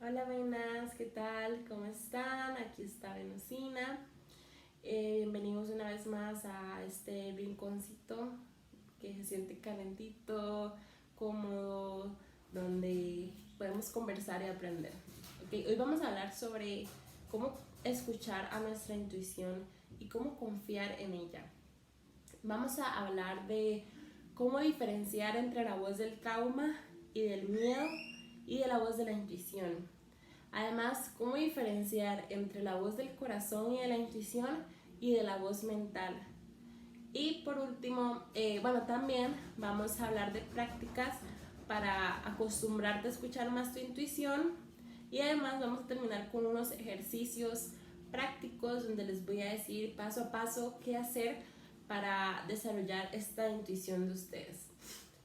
Hola buenas, ¿qué tal? ¿Cómo están? Aquí está Venusina. Bienvenidos una vez más a este rinconcito que se siente calentito, cómodo, donde podemos conversar y aprender. Hoy vamos a hablar sobre cómo escuchar a nuestra intuición y cómo confiar en ella. Vamos a hablar de cómo diferenciar entre la voz del trauma y del miedo y de la voz de la intuición. Además, cómo diferenciar entre la voz del corazón y de la intuición y de la voz mental. Y por último, también vamos a hablar de prácticas para acostumbrarte a escuchar más tu intuición. Y además vamos a terminar con unos ejercicios prácticos donde les voy a decir paso a paso qué hacer para desarrollar esta intuición de ustedes.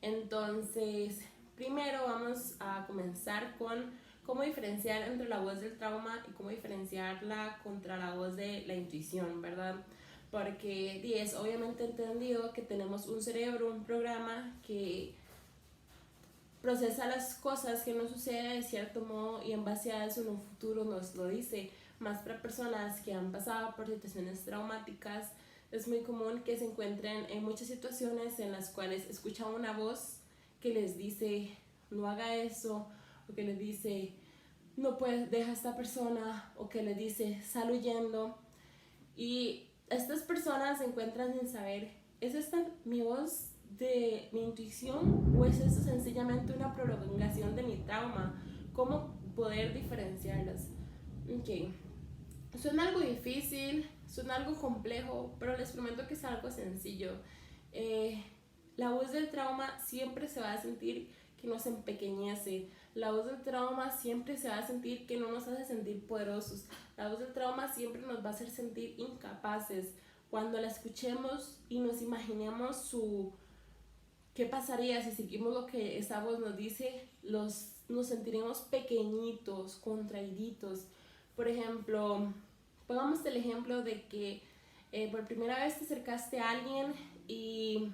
Entonces, primero vamos a comenzar con cómo diferenciar entre la voz del trauma y cómo diferenciarla contra la voz de la intuición, ¿verdad? Porque es obviamente entendido que tenemos un cerebro, un programa que procesa las cosas que nos suceden de cierto modo y en base a eso en un futuro nos lo dice. Más para personas que han pasado por situaciones traumáticas, es muy común que se encuentren en muchas situaciones en las cuales escuchan una voz que les dice no haga eso, o que les dice no puedes, deja a esta persona, o que les dice sal huyendo. Y estas personas se encuentran sin saber, ¿es esta mi voz de mi intuición o es esto sencillamente una prolongación de mi trauma? ¿Cómo poder diferenciarlas? Ok, suena algo difícil, suena algo complejo, pero les prometo que es algo sencillo. Eh, la voz del trauma siempre se va a sentir que nos empequeñece. La voz del trauma siempre se va a sentir que no nos hace sentir poderosos. La voz del trauma siempre nos va a hacer sentir incapaces. Cuando la escuchemos y nos imaginemos qué pasaría si seguimos lo que esa voz nos dice, nos sentiremos pequeñitos, contraíditos. Por ejemplo, pongamos el ejemplo de que por primera vez te acercaste a alguien y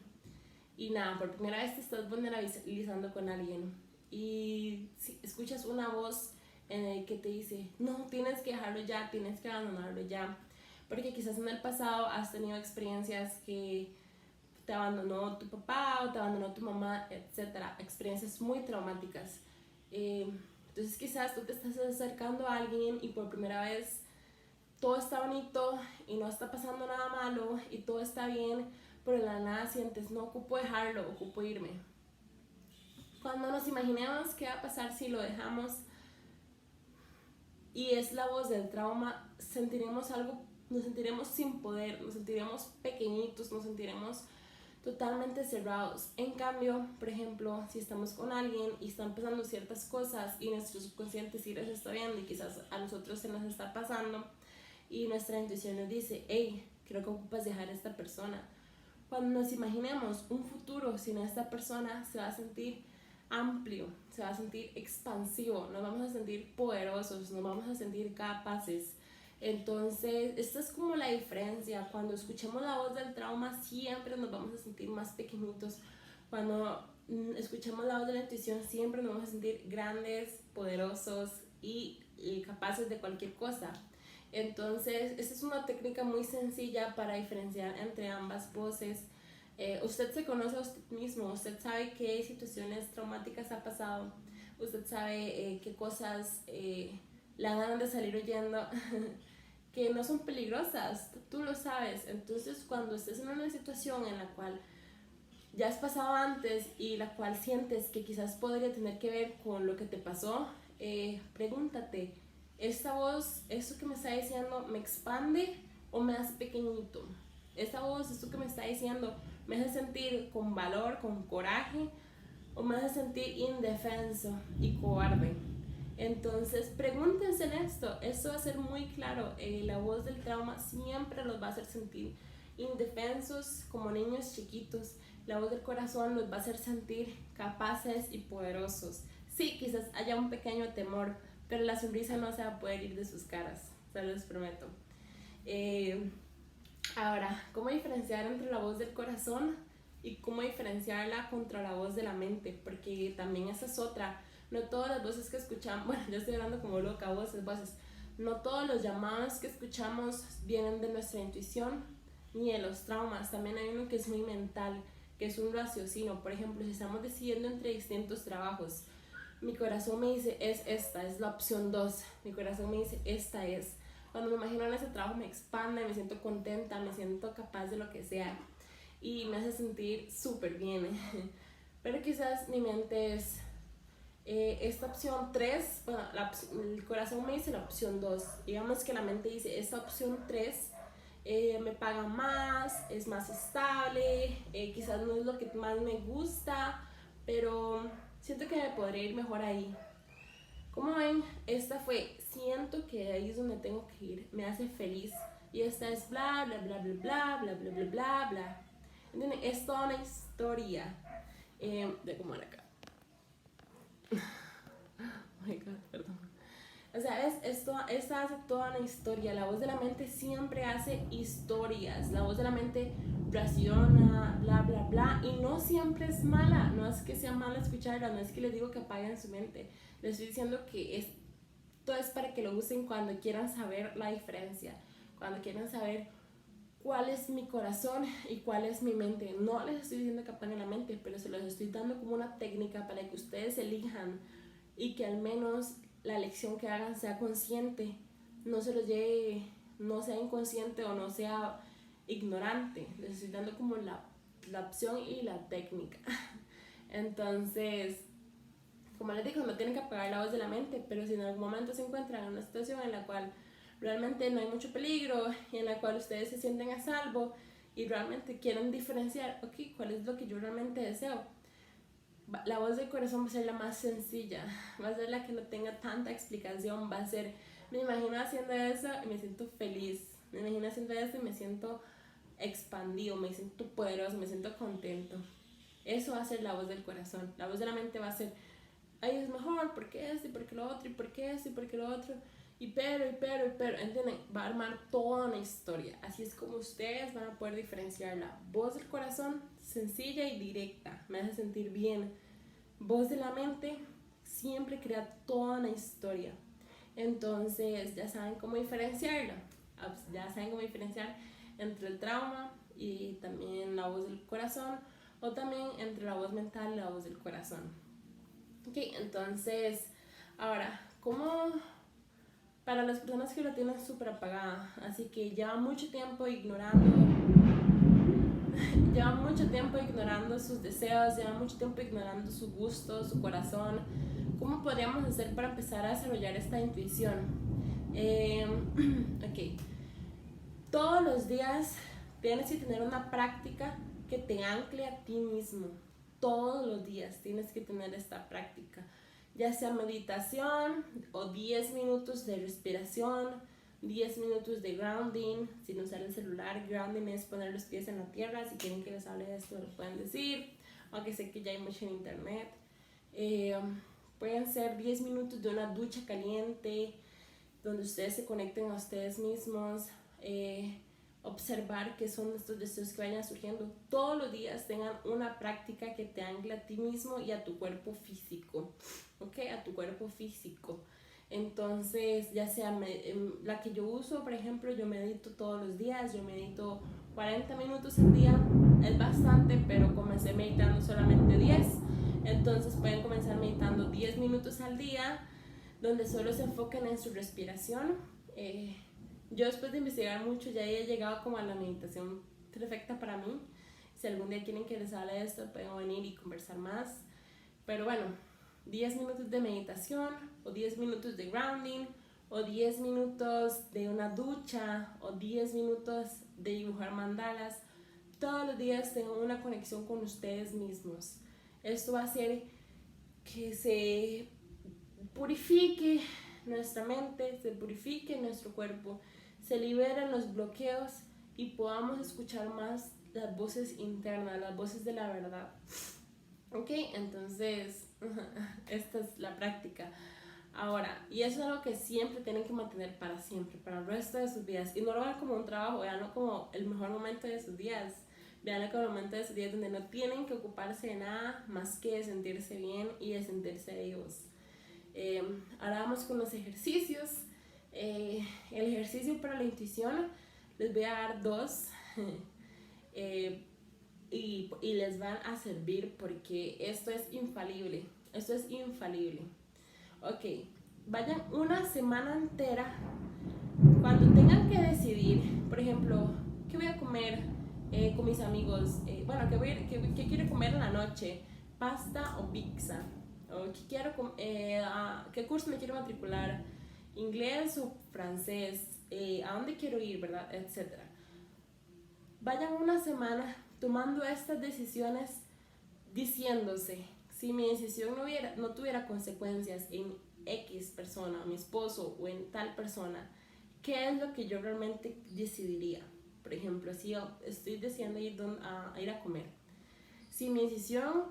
nada, por primera vez te estás vulnerabilizando con alguien y si escuchas una voz que te dice, no, tienes que dejarlo ya, tienes que abandonarlo ya, porque quizás en el pasado has tenido experiencias que te abandonó tu papá o te abandonó tu mamá, etcétera, experiencias muy traumáticas. Entonces quizás tú te estás acercando a alguien y por primera vez todo está bonito y no está pasando nada malo y todo está bien, pero de la nada sientes, no ocupo dejarlo, ocupo irme. Cuando nos imaginemos qué va a pasar si lo dejamos y es la voz del trauma, sentiremos algo, nos sentiremos sin poder, nos sentiremos pequeñitos, nos sentiremos totalmente cerrados. En cambio, por ejemplo, si estamos con alguien y están pasando ciertas cosas y nuestro subconsciente sí les está viendo y quizás a nosotros se nos está pasando y nuestra intuición nos dice, hey, creo que ocupas dejar a esta persona. Cuando nos imaginemos un futuro sin esta persona, se va a sentir amplio, se va a sentir expansivo, nos vamos a sentir poderosos, nos vamos a sentir capaces. Entonces, esta es como la diferencia. Cuando escuchemos la voz del trauma, siempre nos vamos a sentir más pequeñitos. Cuando escuchemos la voz de la intuición, siempre nos vamos a sentir grandes, poderosos y capaces de cualquier cosa. Entonces, esta es una técnica muy sencilla para diferenciar entre ambas voces. Usted se conoce a usted mismo, usted sabe qué situaciones traumáticas ha pasado, usted sabe qué cosas le dan de salir huyendo que no son peligrosas, tú lo sabes. Entonces, cuando estés en una situación en la cual ya has pasado antes y la cual sientes que quizás podría tener que ver con lo que te pasó, pregúntate, ¿esta voz, esto que me está diciendo, me expande o me hace pequeñito? ¿Esta voz, esto que me está diciendo, me hace sentir con valor, con coraje o me hace sentir indefenso y cobarde? Entonces, pregúntense en esto va a ser muy claro. La voz del trauma siempre los va a hacer sentir indefensos como niños chiquitos. La voz del corazón los va a hacer sentir capaces y poderosos. Sí, quizás haya un pequeño temor, pero la sonrisa no se va a poder ir de sus caras, se los prometo. Eh, Ahora, ¿cómo diferenciar entre la voz del corazón y cómo diferenciarla contra la voz de la mente? Porque también esa es otra. No todas las voces que escuchamos, bueno, yo estoy hablando como loca, voces, no todos los llamados que escuchamos vienen de nuestra intuición ni de los traumas. También hay uno que es muy mental, que es un raciocinio. Por ejemplo, si estamos decidiendo entre distintos trabajos, mi corazón me dice es esta, es la opción 2. Mi corazón me dice esta es. Cuando me imagino en ese trabajo me expande, me siento contenta, me siento capaz de lo que sea y me hace sentir súper bien. Pero quizás mi mente es esta opción 3, bueno, el corazón me dice la opción 2. Digamos que la mente dice esta opción 3 me paga más, es más estable, quizás no es lo que más me gusta, pero siento que me podría ir mejor ahí. Como ven, esta fue, siento que ahí es donde tengo que ir, me hace feliz. Y esta es bla, bla, bla, bla, bla, bla, bla, bla, bla, bla. ¿Entienden? Es toda una historia de cómo era acá. Oh my God, perdón. O sea, esta hace toda una historia. La voz de la mente siempre hace historias. La voz de la mente raciona, bla, bla, bla. Y no siempre es mala. No es que sea mala escucharla. No es que les digo que apaguen su mente. Les estoy diciendo que esto es para que lo usen cuando quieran saber la diferencia. Cuando quieran saber cuál es mi corazón y cuál es mi mente. No les estoy diciendo que apaguen la mente, pero se los estoy dando como una técnica para que ustedes elijan y que al menos la elección que hagan sea consciente, no se los lleve, no sea inconsciente o no sea ignorante. Les estoy dando como la opción y la técnica. Entonces, como les digo, no tienen que apagar la voz de la mente, pero si en algún momento se encuentran en una situación en la cual realmente no hay mucho peligro y en la cual ustedes se sienten a salvo y realmente quieren diferenciar, ok, ¿cuál es lo que yo realmente deseo? La voz del corazón va a ser la más sencilla, va a ser la que no tenga tanta explicación, va a ser, me imagino haciendo eso y me siento feliz, me imagino haciendo eso y me siento expandido, me siento poderoso, me siento contento. Eso va a ser la voz del corazón. La voz de la mente va a ser, ay, es mejor, porque esto, y porque lo otro, y porque esto, y porque lo otro, y pero, ¿entienden? Va a armar toda una historia. Así es como ustedes van a poder diferenciar la voz del corazón, sencilla y directa, me hace sentir bien. Voz de la mente siempre crea toda una historia. Entonces ya saben cómo diferenciarla, ya saben cómo diferenciar entre el trauma y también la voz del corazón, o también entre la voz mental y la voz del corazón. Ok, entonces, ahora, ¿cómo para las personas que lo tienen súper apagada? Así que llevan mucho tiempo ignorando sus deseos, llevan mucho tiempo ignorando su gusto, su corazón. ¿Cómo podríamos hacer para empezar a desarrollar esta intuición? Ok, todos los días tienes que tener una práctica que te ancle a ti mismo. Todos los días tienes que tener esta práctica, ya sea meditación o 10 minutos de respiración, 10 minutos de grounding, sin usar el celular. Grounding es poner los pies en la tierra. Si quieren que les hable de esto, lo pueden decir, aunque sé que ya hay mucho en internet. Pueden ser 10 minutos de una ducha caliente, donde ustedes se conecten a ustedes mismos, observar qué son estos deseos que vayan surgiendo. Todos los días tengan una práctica que te angle a ti mismo y a tu cuerpo físico, ¿ok? A tu cuerpo físico. Entonces, ya sea la que yo uso, por ejemplo, yo medito todos los días, yo medito 40 minutos al día, es bastante, pero comencé meditando solamente 10, entonces pueden comenzar meditando 10 minutos al día, donde solo se enfoquen en su respiración. Yo después de investigar mucho ya he llegado como a la meditación perfecta para mí. Si algún día quieren que les hable de esto, pueden venir y conversar más. Pero bueno, 10 minutos de meditación, o 10 minutos de grounding, o 10 minutos de una ducha, o 10 minutos de dibujar mandalas. Todos los días tengan una conexión con ustedes mismos. Esto va a hacer que se purifique nuestra mente, se purifique nuestro cuerpo, se liberen los bloqueos y podamos escuchar más las voces internas, las voces de la verdad. Ok, entonces esta es la práctica. Ahora, y eso es algo que siempre tienen que mantener para siempre, para el resto de sus vidas. Y no lo vean como un trabajo, veanlo como el mejor momento de sus días. Veanlo como el momento de sus días donde no tienen que ocuparse de nada más que de sentirse bien y de sentirse vivos. Ahora vamos con los ejercicios. El ejercicio para la intuición, les voy a dar 2 y les van a servir porque esto es infalible. Esto es infalible. Ok, vayan una semana entera. Cuando tengan que decidir, por ejemplo, ¿qué voy a comer con mis amigos? Bueno, ¿qué quiero comer en la noche? ¿Pasta o pizza? ¿O qué curso me quiero matricular? ¿Inglés o francés? ¿A dónde quiero ir, verdad? Etcétera. Vayan una semana tomando estas decisiones diciéndose, si mi decisión no tuviera consecuencias en X persona, mi esposo o en tal persona, ¿qué es lo que yo realmente decidiría? Por ejemplo, si yo estoy decidiendo ir a comer, si mi decisión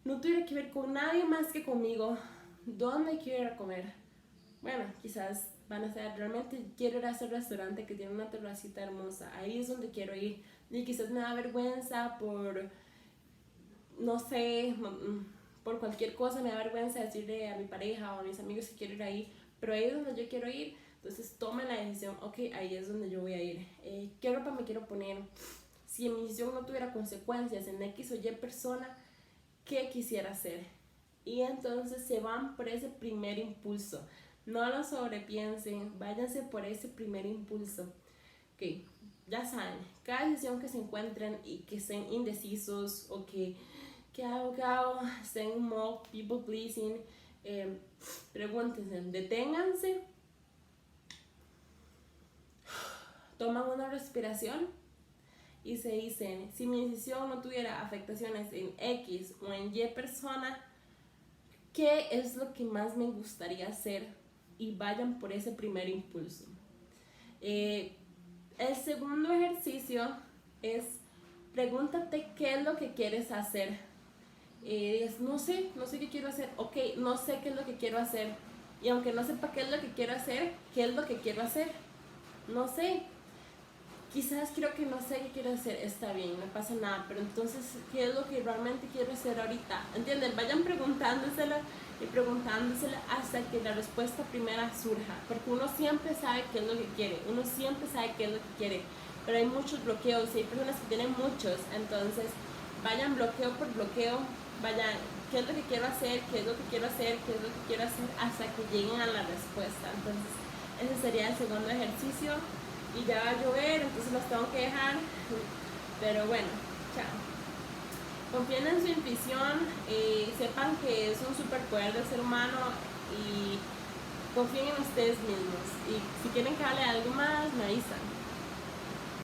no tuviera que ver con nadie más que conmigo, ¿dónde quiero ir a comer? Bueno, quizás van a ser, realmente quiero ir a ese restaurante que tiene una terracita hermosa, ahí es donde quiero ir, y quizás me da vergüenza no sé, por cualquier cosa me da vergüenza decirle a mi pareja o a mis amigos que quiero ir ahí, pero ahí es donde yo quiero ir. Entonces tomen la decisión, ok, ahí es donde yo voy a ir. ¿Qué ropa me quiero poner? Si mi decisión no tuviera consecuencias en X o Y persona, ¿qué quisiera hacer? Y entonces se van por ese primer impulso. No lo sobrepiensen, váyanse por ese primer impulso. Ok, ya saben, cada decisión que se encuentren y que estén indecisos o ¿qué hago? Estén en modo people pleasing, pregúntense, deténganse, toman una respiración y se dicen, si mi decisión no tuviera afectaciones en X o en Y persona, ¿qué es lo que más me gustaría hacer? Y vayan por ese primer impulso. El segundo ejercicio es, pregúntate qué es lo que quieres hacer. No sé qué quiero hacer. Ok, no sé qué es lo que quiero hacer. Y aunque no sepa qué es lo que quiero hacer, ¿qué es lo que quiero hacer? No sé. Quizás creo que no sé qué quiero hacer. Está bien, no pasa nada. Pero entonces, ¿qué es lo que realmente quiero hacer ahorita? ¿Entienden? Vayan preguntándosela y preguntándosela hasta que la respuesta primera surja. Porque uno siempre sabe qué es lo que quiere. Uno siempre sabe qué es lo que quiere. Pero hay muchos bloqueos y hay personas que tienen muchos. Entonces, vayan bloqueo por bloqueo. Vayan, ¿qué es lo que quiero hacer? ¿Qué es lo que quiero hacer? ¿Qué es lo que quiero hacer? Hasta que lleguen a la respuesta. Entonces, ese sería el segundo ejercicio. Y ya va a llover, entonces los tengo que dejar. Pero bueno, chao. Confíen en su intuición, sepan que es un superpoder del ser humano y confíen en ustedes mismos. Y si quieren que hable algo más, me avisan.